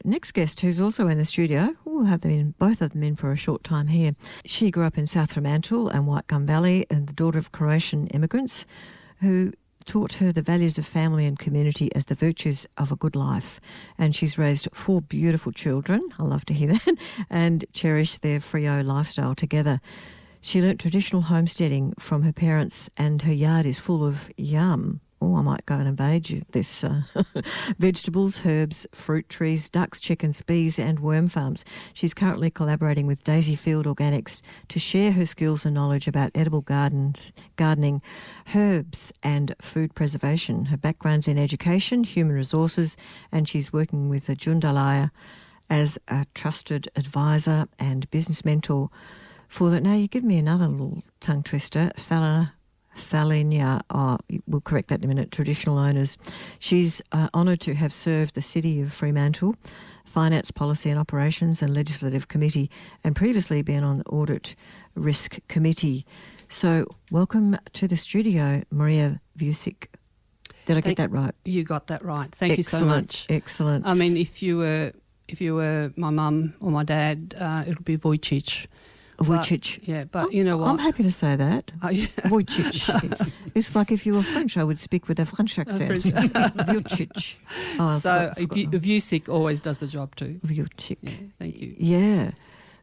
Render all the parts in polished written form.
next guest, who's also in the studio, we'll have both of them in for a short time here. She grew up in South Fremantle and White Gum Valley, and the daughter of Croatian immigrants who taught her the values of family and community as the virtues of a good life. And she's raised 4 beautiful children, I love to hear that, and cherished their Frio lifestyle together. She learnt traditional homesteading from her parents, and her yard is full of yum. Oh, I might go and invade this vegetables, herbs, fruit trees, ducks, chickens, bees and worm farms. She's currently collaborating with Daisy Field Organics to share her skills and knowledge about edible gardening, herbs and food preservation. Her background's in education, human resources, and she's working with the Jundalaya as a trusted advisor and business mentor for that. Now, you give me another little tongue twister, Thalinia, we'll correct that in a minute, traditional owners. She's honoured to have served the City of Fremantle, Finance, Policy and Operations and Legislative Committee, and previously been on the Audit Risk Committee. So welcome to the studio, Marija Vujcic. Did I get that right? You got that right. Thank you so much. Excellent. I mean, if you were my mum or my dad, it would be Vujcic. Vujcic. Yeah, but you know what? I'm happy to say that. Oh, yeah. Vujcic. It's like if you were French, I would speak with a French accent. Vujcic. Vujcic always does the job too. Vujcic. Yeah, thank you. Yeah.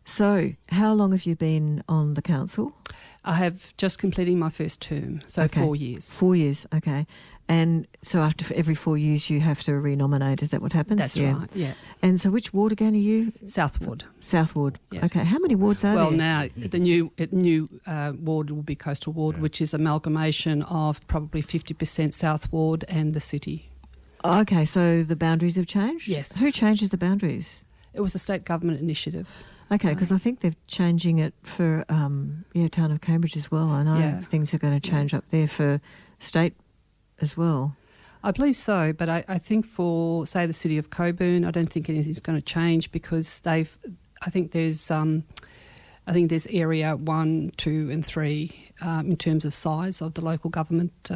So how long have you been on the council? I have just completing my first term, so 4 years. 4 years, okay. And so after every 4 years you have to renominate, is that what happens? That's right, yeah. And so which ward again are you? South Ward. South Ward, yes. Okay. How many wards are there? Well, now the new ward will be Coastal Ward, which is amalgamation of probably 50% South Ward and the city. Okay, so the boundaries have changed? Yes. Who changes the boundaries? It was a state government initiative. Okay, because I think they're changing it for Town of Cambridge as well. I know things are going to change up there for state as well. I believe so, but I think for, say, the City of Coburn, I don't think anything's going to change because I think there's area 1, 2 and 3 in terms of size of the local government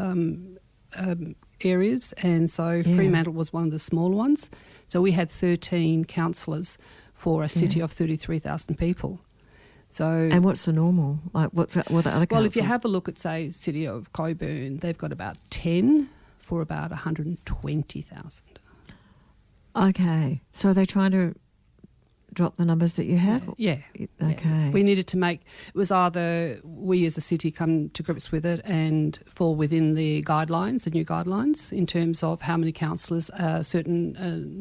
areas, and so Fremantle was one of the smaller ones. So we had 13 councillors for a city of 33,000 people. So, and what's the normal? Like what the other councils? Well, if you have a look at, say, City of Coburn, they've got about 10 for about 120,000. Okay. So are they trying to drop the numbers that you have? Yeah. Okay. Yeah. We needed to make, it was either we as a city come to grips with it and fall within the guidelines, the new guidelines, in terms of how many councillors, a certain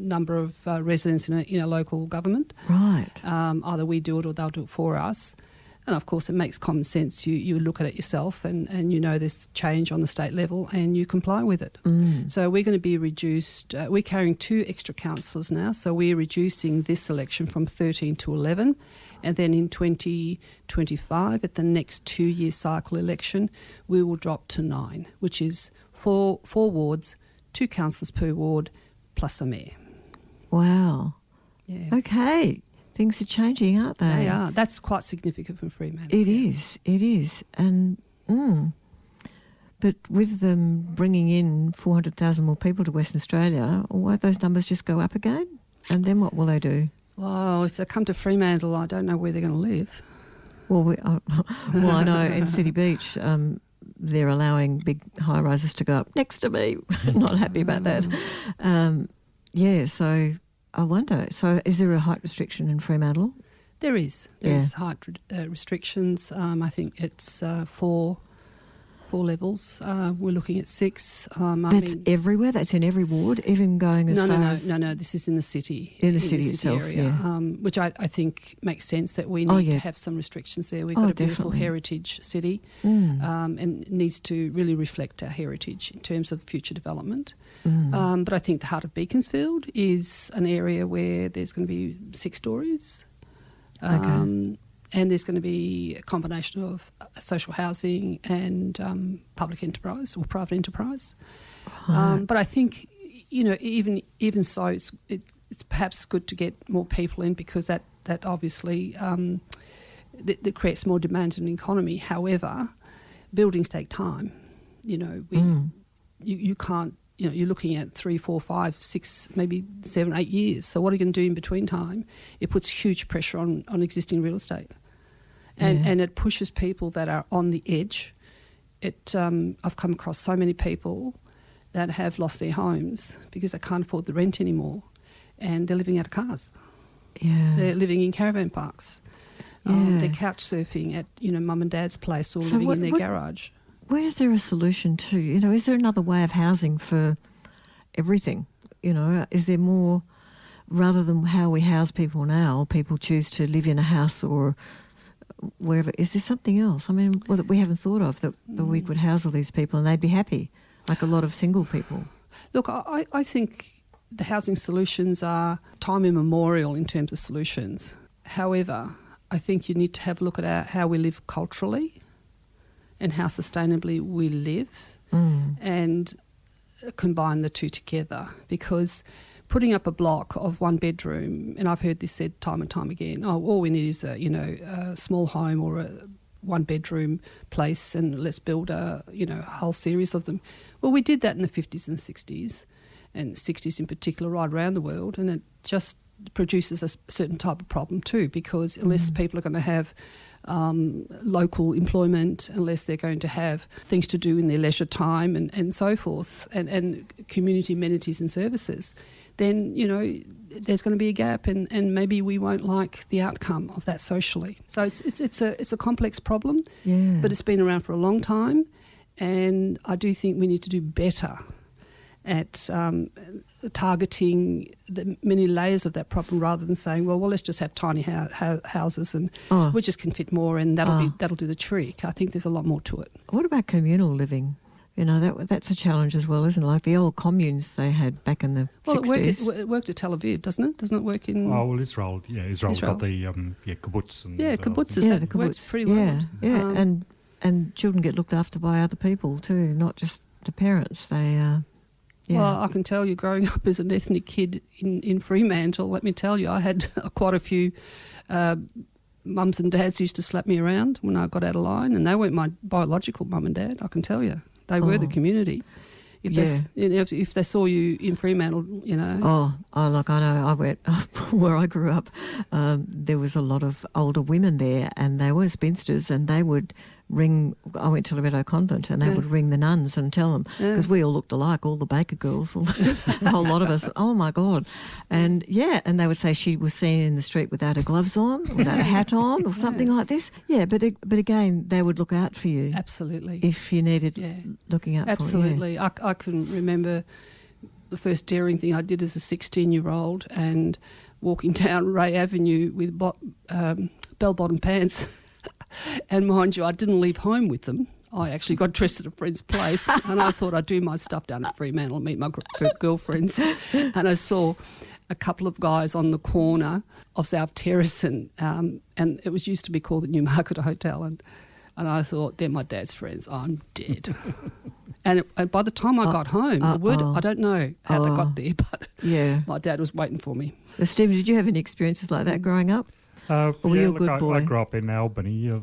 number of residents in a local government. Right. Either we do it or they'll do it for us. And of course, it makes common sense. You look at it yourself and you know there's change on the state level and you comply with it. So we're going to be reduced. We're carrying 2 extra councillors now. So we're reducing this election from 13 to 11. And then in 2025, at the next 2-year cycle election, we will drop to 9, which is 4 wards, 2 councillors per ward, plus a mayor. Wow. Yeah. Okay. Things are changing, aren't they? They are. That's quite significant for Fremantle. It is. And, but with them bringing in 400,000 more people to Western Australia, won't those numbers just go up again? And then what will they do? Well, if they come to Fremantle, I don't know where they're going to live. Well, I know in City Beach they're allowing big high-rises to go up next to me. Not happy about that. So I wonder. So is there a height restriction in Fremantle? There is. There's height restrictions. I think it's 4 levels. We're looking at 6. That's everywhere? That's in every ward, even going as far as... No, this is in the city. In the city itself, area, which I think makes sense that we need to have some restrictions there. We've got a beautiful heritage city and it needs to really reflect our heritage in terms of future development. But I think the heart of Beaconsfield is an area where there's going to be 6 stories. And there's going to be a combination of social housing and public enterprise or private enterprise. But I think, even so, it's perhaps good to get more people in because that obviously that creates more demand in the economy. However, buildings take time. You can't you're looking at 3, 4, 5, 6, maybe 7, 8 years. So what are you going to do in between time? It puts huge pressure on existing real estate. And it pushes people that are on the edge. I've come across so many people that have lost their homes because they can't afford the rent anymore, and they're living out of cars. Yeah. They're living in caravan parks. They're couch surfing at mum and dad's place, or living in their garage. Where is there a solution to? Is there another way of housing for everything? Is there more, rather than how we house people now? People choose to live in a house or wherever. Is there something else? I mean, that we haven't thought of that we could house all these people and they'd be happy, like a lot of single people. Look, I think the housing solutions are time immemorial in terms of solutions. However, I think you need to have a look at how we live culturally and how sustainably we live and combine the two together, because putting up a block of one bedroom, and I've heard this said time and time again, all we need is a small home or a one bedroom place, and let's build a whole series of them. Well, we did that in the 50s and 60s, and 60s in particular, right around the world, and it just produces a certain type of problem too, because unless people are going to have local employment, unless they're going to have things to do in their leisure time and so forth, and community amenities and services, then there's going to be a gap, and maybe we won't like the outcome of that socially. So it's a complex problem, but it's been around for a long time, and I do think we need to do better at targeting the many layers of that problem, rather than saying, well, let's just have tiny houses and we just can fit more, and that'll do the trick. I think there's a lot more to it. What about communal living? That's a challenge as well, isn't it? Like the old communes they had back in the 60s. It worked at Tel Aviv, doesn't it? Doesn't it work in... Oh, well, Israel. Yeah, Israel's got the kibbutz. And, kibbutzes. The kibbutz works pretty well. Yeah, and children get looked after by other people too, not just the parents. They... Well, I can tell you, growing up as an ethnic kid in Fremantle, let me tell you, I had quite a few mums and dads used to slap me around when I got out of line, and they weren't my biological mum and dad, I can tell you. They were the community. If they saw you in Fremantle, Look, I know I went where I grew up. There was a lot of older women there, and they were spinsters, and they would ring. I went to Loretto Convent, and they would ring the nuns and tell them, because we all looked alike, all the Baker girls, a whole lot of us. Oh my God! And and they would say she was seen in the street without her gloves on, without a hat on, or something like this. Yeah, but again, they would look out for you. Absolutely. If you needed looking out Absolutely. for you. I can remember the first daring thing I did as a 16-year-old, and walking down Ray Avenue with bell-bottom pants. And mind you, I didn't leave home with them. I actually got dressed at a friend's place, and I thought I'd do my stuff down at Fremantle and meet my girlfriends. And I saw a couple of guys on the corner of South Terrace, and it was used to be called the Newmarket Hotel, and I thought, they're my dad's friends. I'm dead. And by the time I got home, I don't know how they got there, but my dad was waiting for me. Stephen, did you have any experiences like that growing up? Were you a good boy? I grew up in Albany. I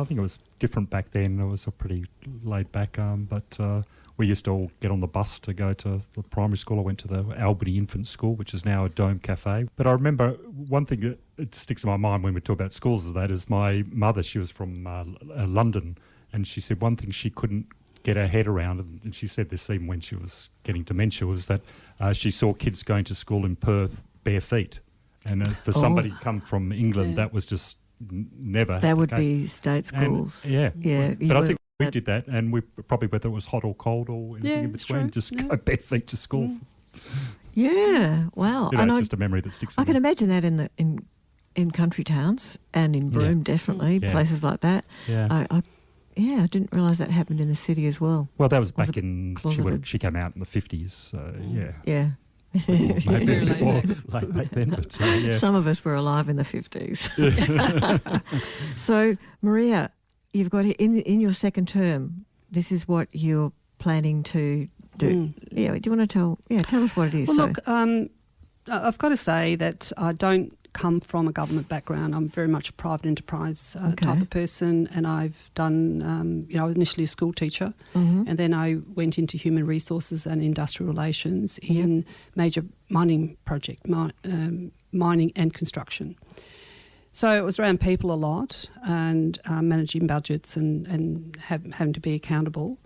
think it was different back then. It was a pretty laid back, but we used to all get on the bus to go to the primary school. I went to the Albany Infant School, which is now a Dome Cafe. But I remember one thing that sticks in my mind when we talk about schools is my mother. She was from London, and she said one thing she couldn't get her head around, and she said this even when she was getting dementia, was that she saw kids going to school in Perth bare feet. And for somebody come from England, that was just never. That would be state schools. But I think we did that, and we probably, whether it was hot or cold or anything in between, go bare feet to school. Yeah, wow. It's just a memory that sticks. I can imagine that in country towns and in Broome, definitely places like that. I didn't realise that happened in the city as well. Well, that was back in she came out in the 50s. So yeah. Maybe a bit more late back then, but some of us were alive in the 50s. So, Marija, you've got in your second term, this is what you're planning to do. Yeah, do you want to tell us what it is? Well, look, I've got to say that I don't come from a government background. I'm very much a private enterprise type of person, and I've done, I was initially a school teacher, and then I went into human resources and industrial relations in major mining project, mining and construction. So it was around people a lot and managing budgets and having to be accountable.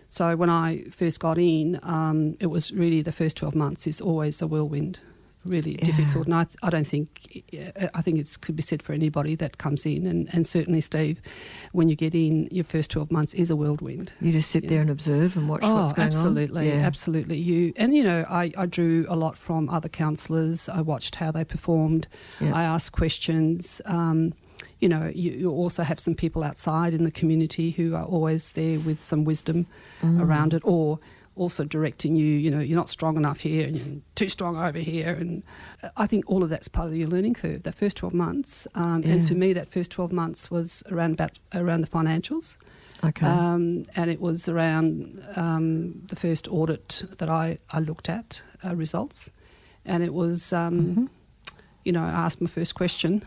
So when I first got in, it was really the first 12 months is always a whirlwind, really difficult. And I don't think, I think it could be said for anybody that comes in. And certainly, Steve, when you get in, your first 12 months is a whirlwind. You just sit there and observe and watch what's going absolutely, on? Absolutely. I drew a lot from other councillors. I watched how they performed. Yep. I asked questions. You also have some people outside in the community who are always there with some wisdom around it, or also directing you, you're not strong enough here and you're too strong over here. And I think all of that's part of your learning curve, that first 12 months. And for me, that first 12 months was around the financials. Okay. And it was around the first audit that I looked at, results. And it was, I asked my first question.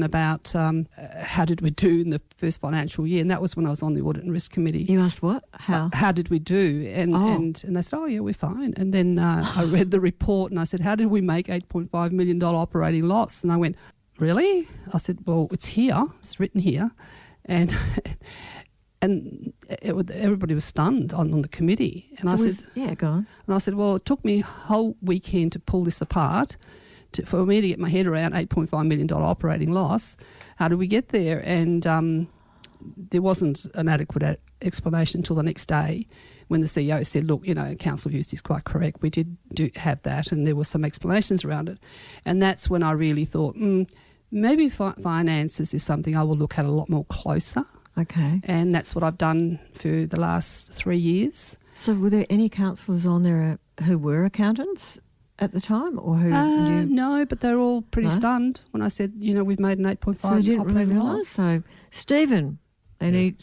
About how did we do in the first financial year, and that was when I was on the Audit and Risk Committee. You asked what? How did we do? And they said, oh, yeah, we're fine. And then I read the report and I said, how did we make $8.5 million operating loss? And I went, really? I said, well, it's here. It's written here. And everybody was stunned on the committee. And I said, yeah, go on. And I said, well, it took me a whole weekend to pull this apart. For me to get my head around $8.5 million operating loss. How did we get there? And there wasn't an adequate explanation until the next day when the CEO said, look, council use is quite correct. We did have that, and there were some explanations around it. And that's when I really thought, maybe finances is something I will look at a lot more closer. Okay. And that's what I've done for the last 3 years. So were there any councillors on there who were accountants at the time, or who? No, but they're all pretty stunned when I said, we've made an 8.5 so didn't operating really loss. So, Stephen, they need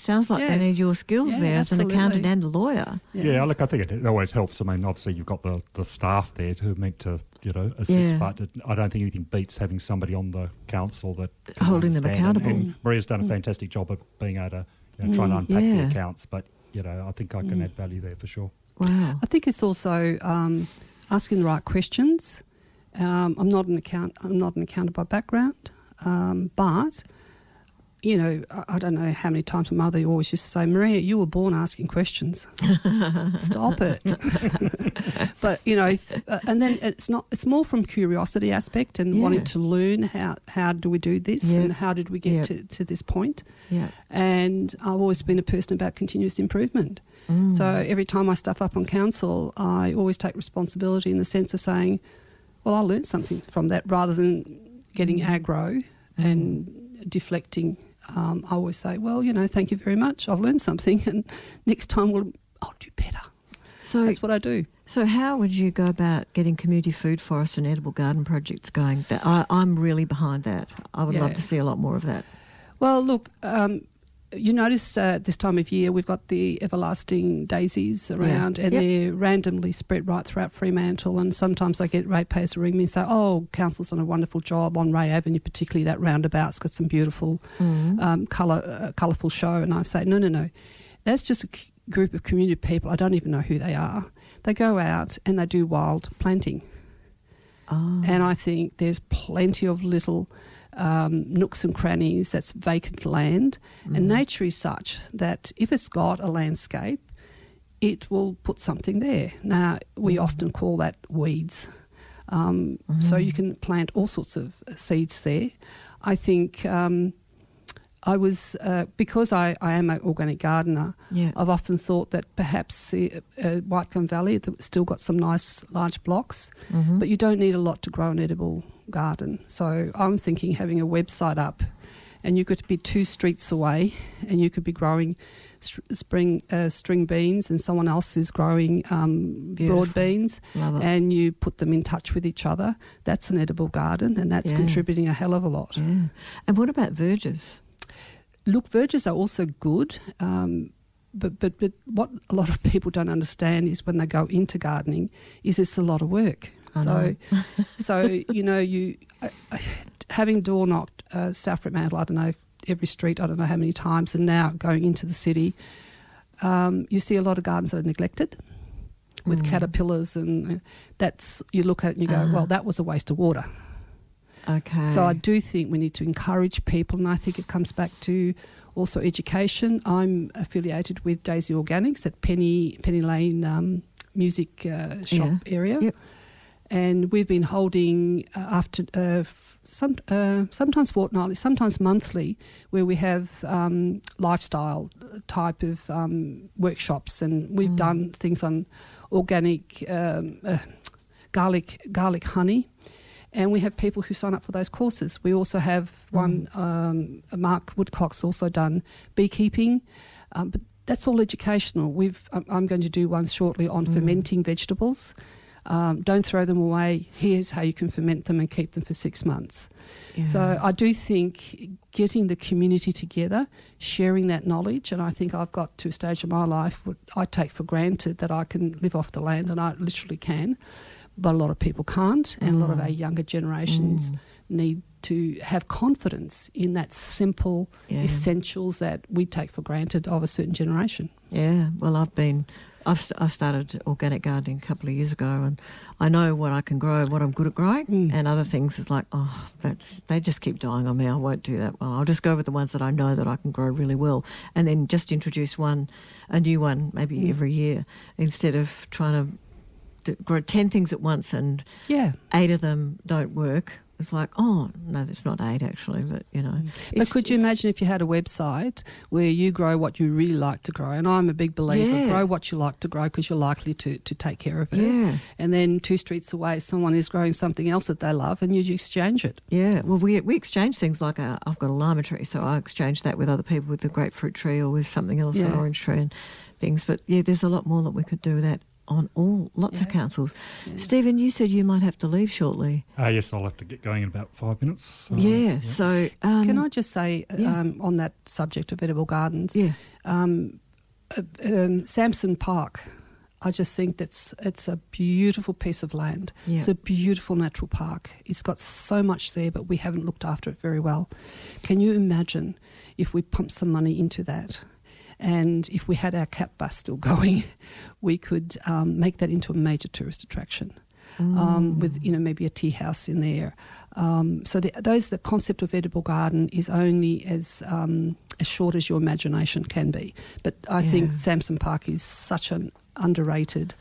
your skills there as an accountant and a lawyer. Yeah, look, I think it always helps. I mean, obviously you've got the staff there who are meant to, assist, but I don't think anything beats having somebody on the council that holding them accountable. And Maria's done a fantastic job of being able to try and unpack the accounts, but I think I can add value there for sure. Wow. I think it's also asking the right questions. I'm not an accountant by background, but I don't know how many times my mother always used to say, Maria, you were born asking questions. Stop it. But and then it's more from curiosity aspect and wanting to learn how do we do this and how did we get to this point. Yeah. And I've always been a person about continuous improvement. So every time I stuff up on council, I always take responsibility in the sense of saying, well, I learned something from that, rather than getting aggro and deflecting. I always say, well, thank you very much. I've learned something, and next time I'll do better. So that's what I do. So how would you go about getting community food forest and edible garden projects going? I'm really behind that. I would love to see a lot more of that. Well, look, you notice this time of year we've got the everlasting daisies around and they're randomly spread right throughout Fremantle, and sometimes I get ratepayers ring me and say, oh, council's done a wonderful job on Ray Avenue, particularly that roundabout's got some beautiful colourful show. And I say, no, that's just a group of community people. I don't even know who they are. They go out and they do wild planting. And I think there's plenty of little nooks and crannies that's vacant land, and nature is such that if it's got a landscape, it will put something there. Now, we often call that weeds. So you can plant all sorts of seeds there. I think I was, because I am an organic gardener, I've often thought that perhaps White Gum Valley still got some nice large blocks, but you don't need a lot to grow an edible garden. So I'm thinking having a website up, and you could be 2 streets away and you could be growing string beans, and someone else is growing broad beans, and you put them in touch with each other. That's an edible garden, and that's contributing a hell of a lot. Yeah. And what about verges? Look, verges are also good, but what a lot of people don't understand is when they go into gardening is it's a lot of work. So having door knocked South Fremantle, I don't know, every street, I don't know how many times, and now going into the city, you see a lot of gardens that are neglected with caterpillars, and you look at it and you go, well, that was a waste of water. Okay. So I do think we need to encourage people, and I think it comes back to also education. I'm affiliated with Daisy Organics at Penny Lane music shop area. Yep. And we've been holding sometimes fortnightly, sometimes monthly, where we have lifestyle type of workshops, and we've done things on organic garlic honey, and we have people who sign up for those courses. We also have one, Mark Woodcock's also done beekeeping, but that's all educational. I'm going to do one shortly on fermenting vegetables. Don't throw them away. Here's how you can ferment them and keep them for 6 months. Yeah. So I do think getting the community together, sharing that knowledge, and I think I've got to a stage of my life where I take for granted that I can live off the land, and I literally can, but a lot of people can't, and a lot of our younger generations need to have confidence in that simple essentials that we take for granted of a certain generation. Yeah, well, I've started organic gardening a couple of years ago, and I know what I can grow, what I'm good at growing, and other things is like, they just keep dying on me. I won't do that well. I'll just go with the ones that I know that I can grow really well, and then just introduce a new one, maybe every year, instead of trying to grow 10 things at once and 8 of them don't work. It's like, oh, no, that's not 8 actually, but, you know. But could you imagine if you had a website where you grow what you really like to grow? And I'm a big believer, grow what you like to grow because you're likely to take care of it. Yeah. And then 2 streets away, someone is growing something else that they love and you exchange it. Yeah, well, we exchange things like I've got a lima tree, so I exchange that with other people with the grapefruit tree or with something else, an orange tree and things. But, there's a lot more that we could do with that on lots of councils. Yeah. Stephen, you said you might have to leave shortly. Yes, I'll have to get going in about 5 minutes. So... Can I just say on that subject of edible gardens, Samson Park, I just think it's a beautiful piece of land. Yeah. It's a beautiful natural park. It's got so much there, but we haven't looked after it very well. Can you imagine if we pumped some money into that? And if we had our cat bus still going, we could make that into a major tourist attraction with, maybe a tea house in there. So the concept of edible garden is only as short as your imagination can be. But I think Samson Park is such an underrated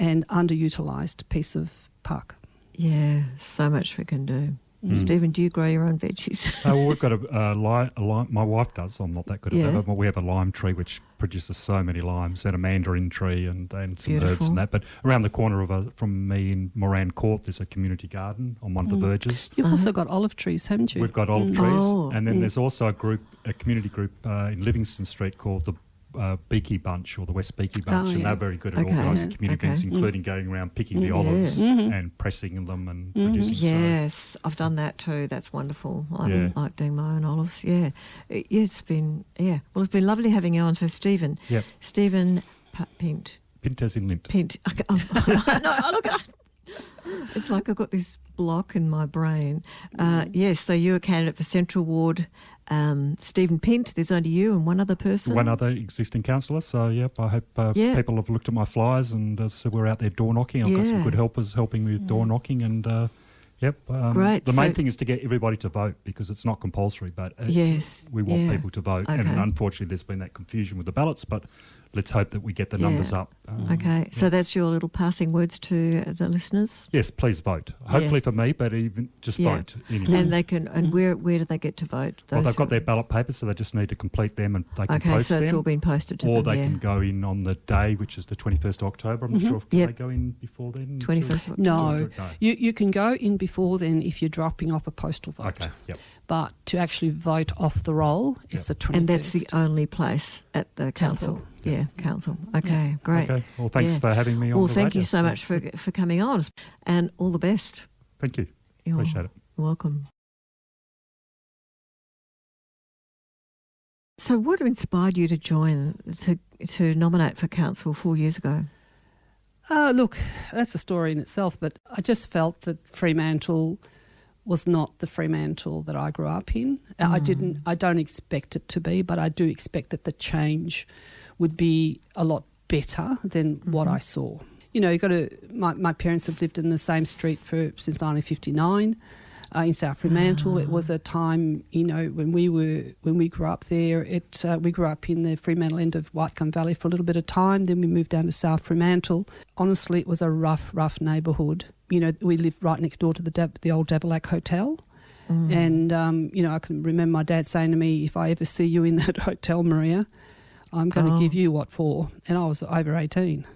and underutilised piece of park. Yeah, so much we can do. Stephen, do you grow your own veggies? Well, we've got a lime. My wife does. I'm not that good at that. But we have a lime tree which produces so many limes, and a mandarin tree, and some herbs and that. But around the corner from me in Moran Court, there's a community garden on one of the verges. You've also got olive trees, haven't you? We've got olive trees, and then there's also a community group in Livingston Street called the Beaky Bunch, or the West Beaky Bunch, and they're very good at organising community events, including going around picking the olives and pressing them and producing. Yes, I've done that too. That's wonderful. I like doing my own olives. Yeah, it's been Well, it's been lovely having you on. So Stephen, Stephen Pint. Pint as in lint. Pint. Okay. No, look. It's like I've got this block in my brain. Yes, so you're a candidate for Central Ward. Stephen Pint, there's only you and one other person. One other existing councillor. So, I hope people have looked at my flyers, and so we're out there door knocking. I've got some good helpers helping me with door knocking, and great. The main thing is to get everybody to vote, because it's not compulsory, but we want people to vote. Okay. And unfortunately, there's been that confusion with the ballots, but let's hope that we get the numbers up. So that's your little passing words to the listeners? Yes, please vote. Hopefully for me, but even just vote. Anyway. And they can. And where do they get to vote? Well, they've got their ballot papers, so they just need to complete them, and they can post them. Okay, so it's all been posted to them. Or they can go in on the day, which is the 21st of October. I'm not sure if they go in before then. 21st of October. No, you can go in before then if you're dropping off a postal vote. Okay. Yep. But to actually vote off the roll is the 21st. And that's the only place at the council. Yeah, council. Okay, great. Okay, well, thanks for having me on. Well, thank you so much for coming on, and all the best. Thank you. Appreciate it. Welcome. So what inspired you to join, to nominate for council 4 years ago? Look, that's a story in itself, but I just felt that Fremantle was not the Fremantle that I grew up in. I don't expect it to be, but I do expect that the change would be a lot better than what I saw. You know, my parents have lived in the same street since 1959 in South Fremantle. It was a time, you know, when we grew up there. We grew up in the Fremantle end of White Gum Valley for a little bit of time. Then we moved down to South Fremantle. Honestly, it was a rough neighbourhood. You know, we lived right next door to the old Davilac Hotel. And, you know, I can remember my dad saying to me, if I ever see you in that hotel, Maria, I'm going to give you what for. And I was over 18.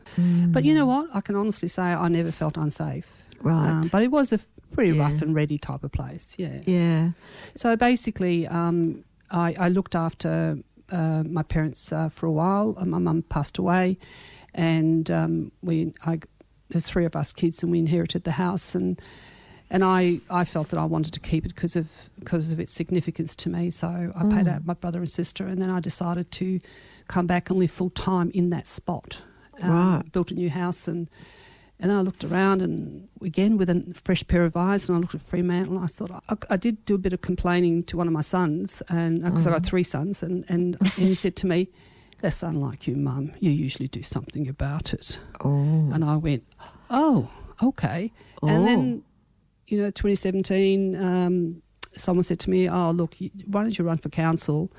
But you know what? I can honestly say I never felt unsafe. Right. But it was a pretty rough and ready type of place, Yeah. So basically I looked after my parents for a while. My mum passed away, and there's 3 of us kids, and we inherited the house, and I felt that I wanted to keep it because of its significance to me. So I paid out my brother and sister, and then I decided to come back and live full time in that spot. Built a new house, and then I looked around, and again with a fresh pair of eyes, and I looked at Fremantle, and I thought I did do a bit of complaining to one of my sons, and because I got 3 sons, and he said to me, "That's unlike you, Mum. You usually do something about it." And I went, "Oh, okay." And then, you know, 2017, someone said to me, "Oh, look, why don't you run for council?"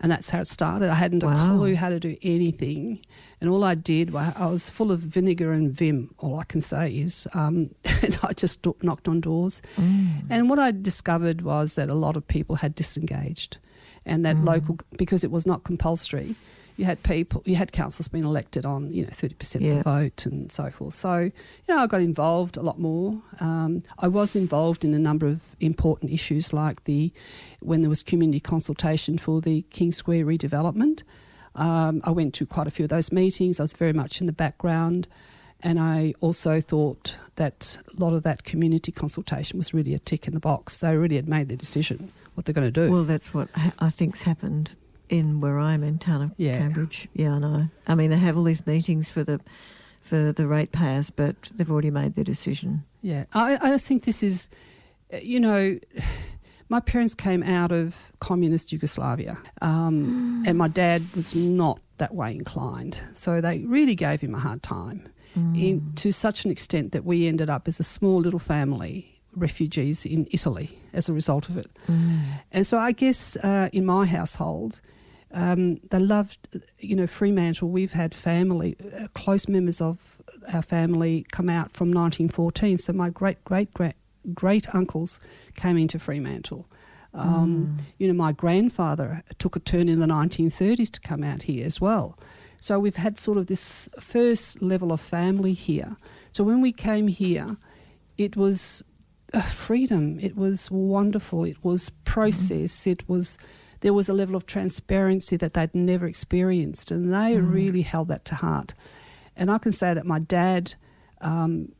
And that's how it started. I hadn't a clue how to do anything. And all I did, I was full of vinegar and vim, all I can say is. And I just knocked on doors. And what I discovered was that a lot of people had disengaged. And that local, because it was not compulsory, you had councillors being elected on, you know, 30% of the vote and so forth. So, you know, I got involved a lot more. I was involved in a number of important issues, like when there was community consultation for the King Square redevelopment. I went to quite a few of those meetings. I was very much in the background, and I also thought that a lot of that community consultation was really a tick in the box. They really had made their decision what they're going to do. Well, that's what I think's happened in where I'm in, town of Cambridge. Yeah, I know. I mean, they have all these meetings for the ratepayers, but they've already made their decision. Yeah, I think this is, you know, my parents came out of communist Yugoslavia, and my dad was not that way inclined. So they really gave him a hard time, to such an extent that we ended up as a small little family, refugees in Italy as a result of it. And so I guess in my household, they loved, you know, Fremantle. We've had family, close members of our family come out from 1914. So my great uncles came into Fremantle. You know, my grandfather took a turn in the 1930s to come out here as well. So we've had sort of this first level of family here. So when we came here, it was freedom. It was wonderful. It was process. There was a level of transparency that they'd never experienced, and they really held that to heart. And I can say that my dad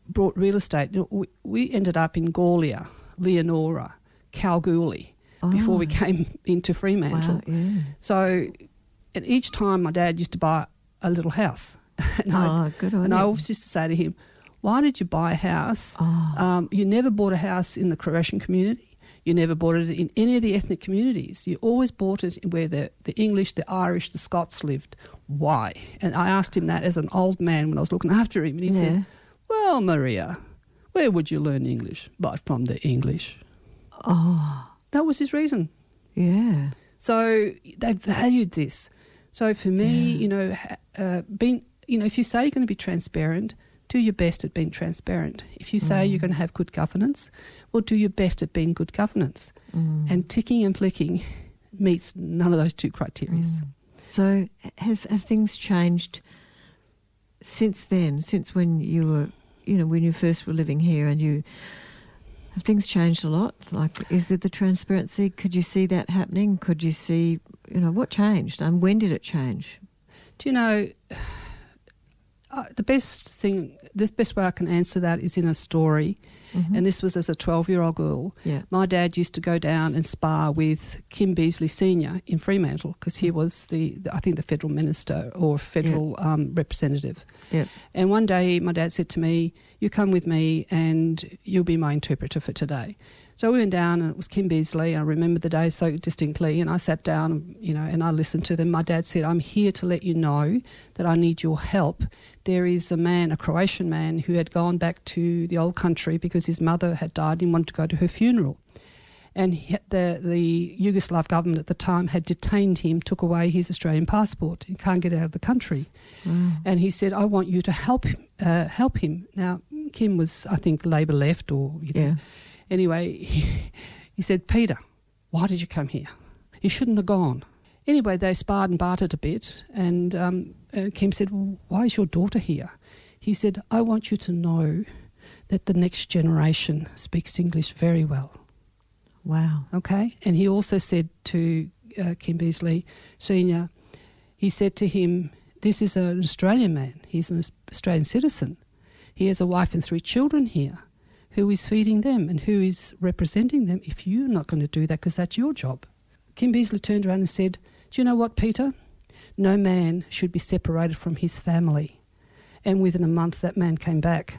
brought real estate. You know, we ended up in Gawlia, Leonora, Kalgoorlie before we came into Fremantle. Wow, So, and each time my dad used to buy a little house. And I always used to say to him, "Why did you buy a house? You never bought a house in the Croatian community. You never bought it in any of the ethnic communities. You always bought it where the English, the Irish, the Scots lived. Why?" And I asked him that as an old man when I was looking after him. And he said, "Well, Maria, where would you learn English? But from the English." That was his reason. Yeah. So they valued this. So for me, you know, if you say you're going to be transparent, do your best at being transparent. If you say you're going to have good governance, well, do your best at being good governance. And ticking and flicking meets none of those 2 criteria. So have things changed since then, since when you were, you know, when you first were living here, and have things changed a lot? Like, is there the transparency? Could you see that happening? Could you see, you know, what changed? And when did it change? Do you know, the best way I can answer that is in a story. and this was as a 12-year-old girl. Yeah. My dad used to go down and spar with Kim Beazley Sr. in Fremantle because he was I think the federal minister or federal representative. Yeah. And one day my dad said to me, "You come with me and you'll be my interpreter for today." So we went down and it was Kim Beazley. I remember the day so distinctly, and I sat down, and I listened to them. My dad said, "I'm here to let you know that I need your help. There is a Croatian man, who had gone back to the old country because his mother had died and wanted to go to her funeral. And the Yugoslav government at the time had detained him, took away his Australian passport. He can't get out of the country." And he said, "I want you to help him." Now, Kim was, I think, Labor left or, Anyway, he said, "Peter, why did you come here? You shouldn't have gone." Anyway, they sparred and bartered a bit, and Kim said, "Well, why is your daughter here?" He said, "I want you to know that the next generation speaks English very well." Wow. Okay? And he also said to Kim Beazley Sr., he said to him, "This is an Australian man. He's an Australian citizen. He has a wife and 3 children here. Who is feeding them and who is representing them if you're not going to do that because that's your job?" Kim Beazley turned around and said, "Do you know what, Peter? No man should be separated from his family." And within a month, that man came back.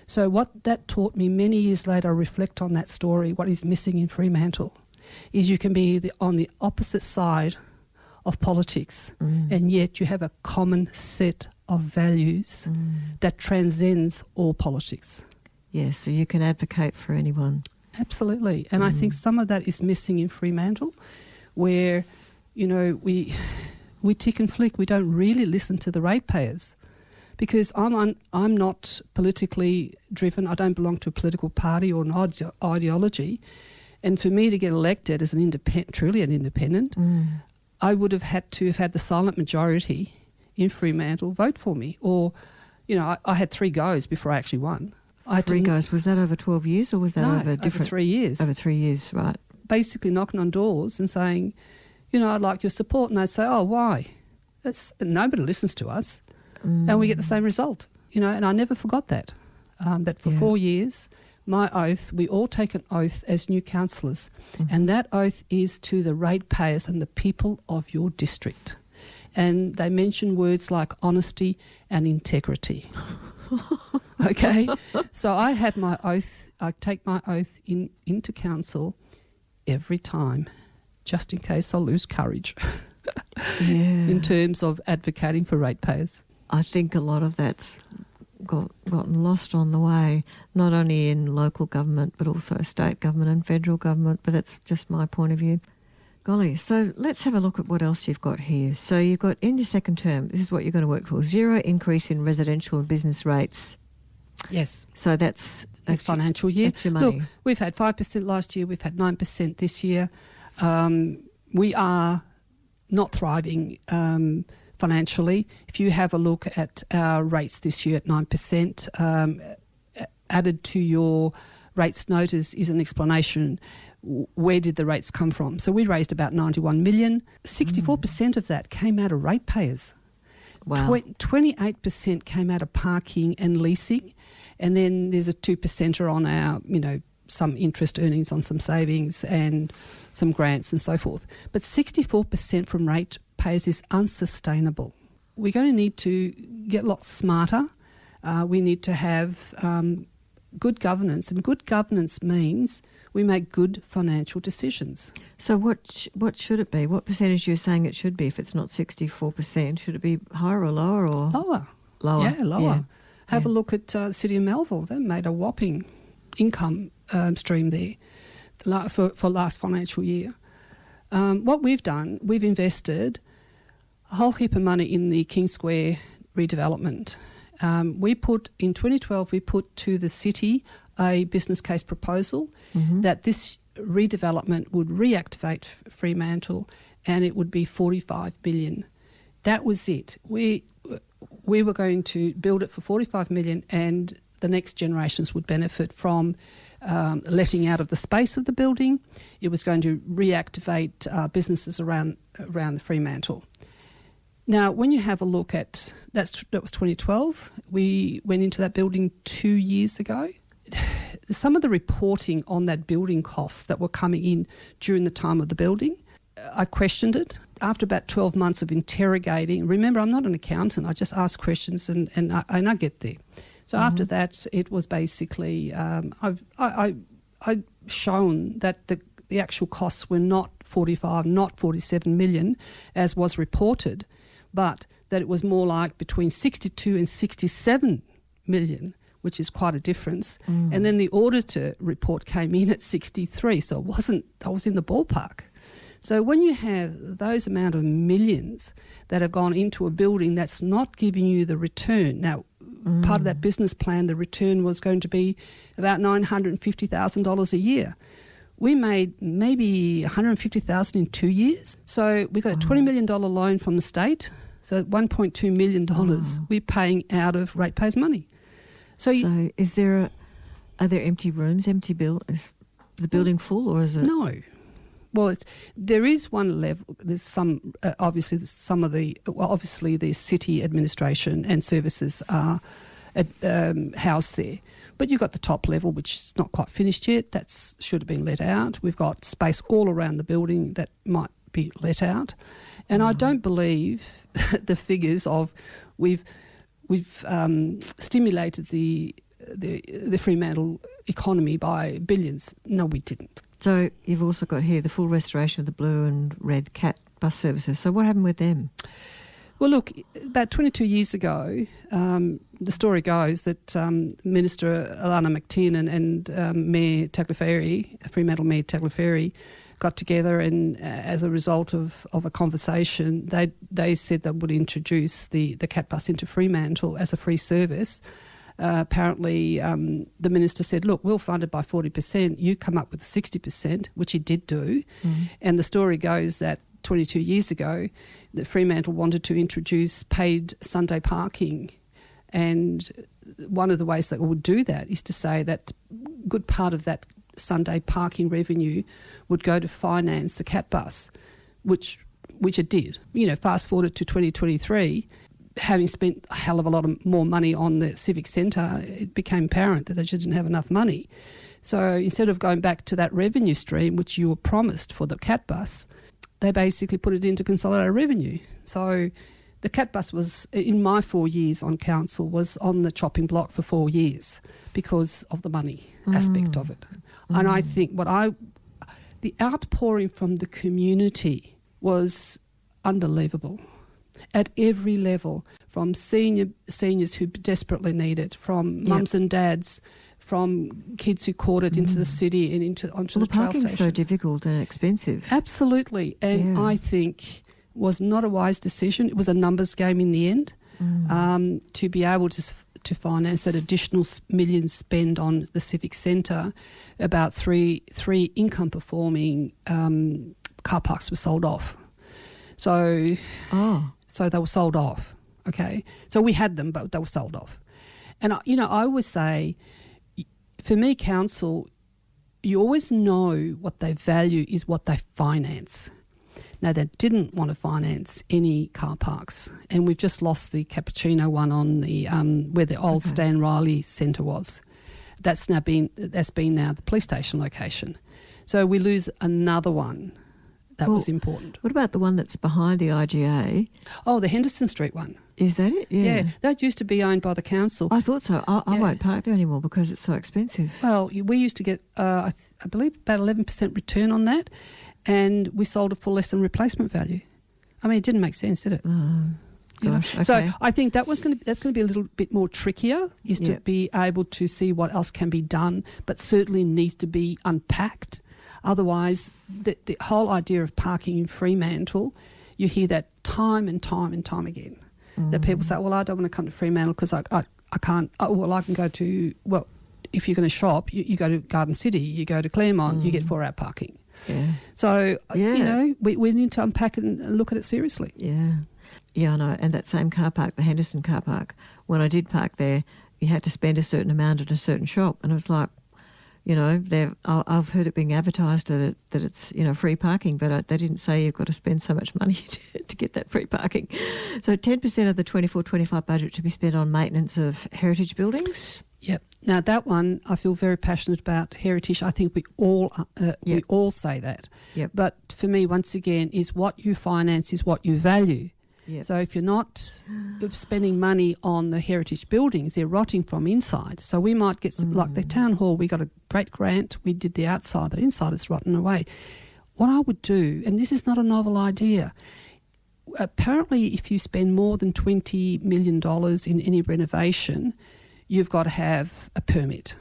So what that taught me many years later, I reflect on that story, what is missing in Fremantle, is you can be on the opposite side of politics and yet you have a common set of values that transcends all politics. Yes, so you can advocate for anyone. Absolutely. And I think some of that is missing in Fremantle, where, we tick and flick. We don't really listen to the ratepayers because I'm not politically driven. I don't belong to a political party or an ideology. And for me to get elected as truly an independent, I would have had to have had the silent majority in Fremantle vote for me. Or, I had 3 goes before I actually won. 3 goes. Was that over 12 years or was that over different? Over 3 years. Over 3 years, right. Basically knocking on doors and saying, "I'd like your support." And they'd say, "Oh, why?" Nobody listens to us. And we get the same result. And I never forgot that. That for 4 years, my oath, we all take an oath as new councillors. And that oath is to the ratepayers and the people of your district. And they mention words like honesty and integrity. Okay, so I had my oath. I take my oath into council every time, just in case I lose courage in terms of advocating for ratepayers. I think a lot of that's gotten lost on the way, not only in local government but also state government and federal government, but that's just my point of view. Golly, so let's have a look at what else you've got here. So you've got in your second term, this is what you're going to work for, 0 increase in residential and business rates. Yes. So that's next financial year. That's your money. Look, we've had 5% last year, we've had 9% this year. We are not thriving financially. If you have a look at our rates this year at 9%, added to your rates notice is an explanation. Where did the rates come from? So we raised about 91 million. 64% of that came out of ratepayers. Wow. 28% came out of parking and leasing. And then there's a 2%er on our, some interest earnings on some savings and some grants and so forth. But 64% from ratepayers is unsustainable. We're going to need to get lots smarter. We need to have good governance. And good governance means we make good financial decisions. So what should it be? What percentage you're saying it should be if it's not 64%? Should it be higher or lower or? Lower. Lower. Yeah, lower. Yeah. Have a look at the City of Melville. They made a whopping income stream there for last financial year. What we've done, we've invested a whole heap of money in the King Square redevelopment. In 2012, we put to the city a business case proposal that this redevelopment would reactivate Fremantle and it would be 45 million. That was it. We were going to build it for 45 million and the next generations would benefit from letting out of the space of the building. It was going to reactivate businesses around the Fremantle. Now, when you have a look at, that was 2012. We went into that building 2 years ago. some of the reporting on that building costs that were coming in during the time of the building, I questioned it. After about 12 months of interrogating, remember, I'm not an accountant, I just ask questions and I get there. So after that, it was basically, I've shown that the actual costs were not 45, not 47 million, as was reported, but that it was more like between 62 and 67 million, which is quite a difference. And then the auditor report came in at 63, so I was in the ballpark. So when you have those amount of millions that have gone into a building that's not giving you the return, now part of that business plan, the return was going to be about $950,000 a year. We made maybe $150,000 in 2 years. So we got a $20 million loan from the state. So $1.2 million we're paying out of ratepayers' money. So are there empty rooms, is the building full, or is it? No. Well, there is one level. There's some, obviously the city administration and services are housed there. But you've got the top level, which is not quite finished yet. That should have been let out. We've got space all around the building that might be let out. And I don't believe the figures of we've stimulated the Fremantle economy by billions. No, we didn't. So you've also got here the full restoration of the blue and red cat bus services. So what happened with them? Well, look, about 22 years ago, the story goes that Minister Alana McTiernan and Mayor Tagliaferri, Fremantle Mayor Tagliaferri, got together, and as a result of a conversation, they said they would introduce the cat bus into Fremantle as a free service. Apparently, the minister said, look, we'll fund it by 40%. You come up with 60%, which he did do. And the story goes that 22 years ago, that Fremantle wanted to introduce paid Sunday parking. And one of the ways that we would do that is to say that a good part of that Sunday parking revenue would go to finance the cat bus, which it did. You know, fast forward to 2023, having spent a hell of a lot more money on the civic centre, it became apparent that they just didn't have enough money. So instead of going back to that revenue stream, which you were promised for the cat bus, they basically put it into consolidated revenue. So the cat bus was, in my 4 years on council, was on the chopping block for 4 years because of the money aspect of it. And I think the outpouring from the community was unbelievable at every level, from seniors who desperately need it, from mums and dads, from kids who caught it into the city and onto the trail station. Parking's so difficult and expensive. Absolutely. And I think was not a wise decision. It was a numbers game in the end, to be able to finance that additional million spend on the civic centre. About three income-performing car parks were sold off. So they were sold off, okay? So we had them, but they were sold off. And, I always say, for me, council, you always know what they value is what they finance. Now, they didn't want to finance any car parks, and we've just lost the Cappuccino one on the where the old Stan Riley Centre was. That's been now the police station location. So we lose another one. That was important. What about the one that's behind the IGA? Oh, the Henderson Street one. Is that it? Yeah, that used to be owned by the council. I thought so. I won't park there anymore because it's so expensive. Well, we used to get, I believe, about 11% return on that, and we sold it for less than replacement value. I mean, it didn't make sense, did it? Gosh, okay. So I think that's going to be a little bit more trickier, is to be able to see what else can be done, but certainly needs to be unpacked. Otherwise, the whole idea of parking in Fremantle, you hear that time and time and time again. That people say, well, I don't want to come to Fremantle because I can't. Oh, well, I can go to, well, if you're going to shop, you go to Garden City, you go to Claremont, you get 4-hour parking. Yeah. So, we need to unpack it and look at it seriously. Yeah. Yeah, I know. And that same car park, the Henderson car park, when I did park there, you had to spend a certain amount at a certain shop. And it was like, I've heard it being advertised that it's free parking, but they didn't say you've got to spend so much money to get that free parking. So 10% of the 24-25 budget to be spent on maintenance of heritage buildings. Yep. Now that one, I feel very passionate about heritage. I think we all say that. Yep. But for me, once again, is what you finance is what you value. Yep. So if you're not spending money on the heritage buildings, they're rotting from inside. So we might get some, like the town hall, we got a great grant. We did the outside, but inside it's rotten away. What I would do, and this is not a novel idea, apparently if you spend more than $20 million in any renovation, you've got to have a permit.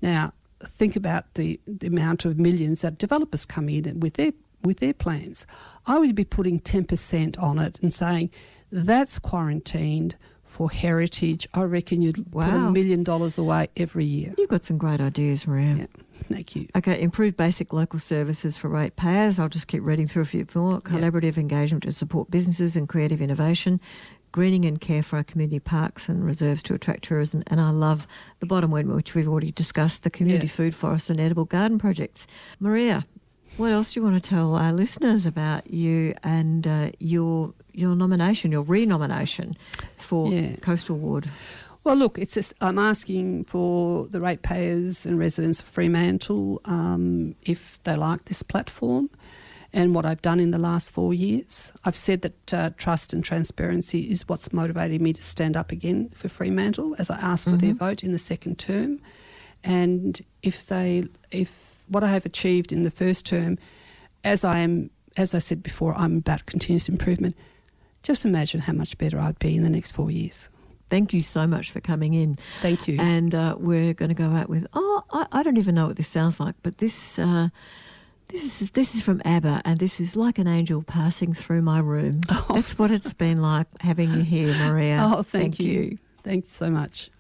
Now, think about the amount of millions that developers come in with their plans. I would be putting 10% on it and saying, that's quarantined for heritage. I reckon you'd put $1 million away every year. You've got some great ideas, Maria. Yeah, thank you. Okay, improve basic local services for ratepayers. I'll just keep reading through a few more. Collaborative engagement to support businesses and creative innovation. Greening and care for our community parks and reserves to attract tourism. And I love the bottom one, which we've already discussed, the community food forest and edible garden projects. Maria, what else do you want to tell our listeners about you and your nomination, your renomination for Coastal Ward? Well, look, it's just, I'm asking for the ratepayers and residents of Fremantle if they like this platform and what I've done in the last 4 years. I've said that trust and transparency is what's motivated me to stand up again for Fremantle as I asked for their vote in the second term. And if what I have achieved in the first term, as I said before, I'm about continuous improvement. Just imagine how much better I'd be in the next 4 years. Thank you so much for coming in. Thank you. And we're going to go out with, I don't even know what this sounds like, but this is from ABBA, and this is Like an Angel Passing Through My Room. That's what it's been like having you here, Maria. Thank you. Thanks so much.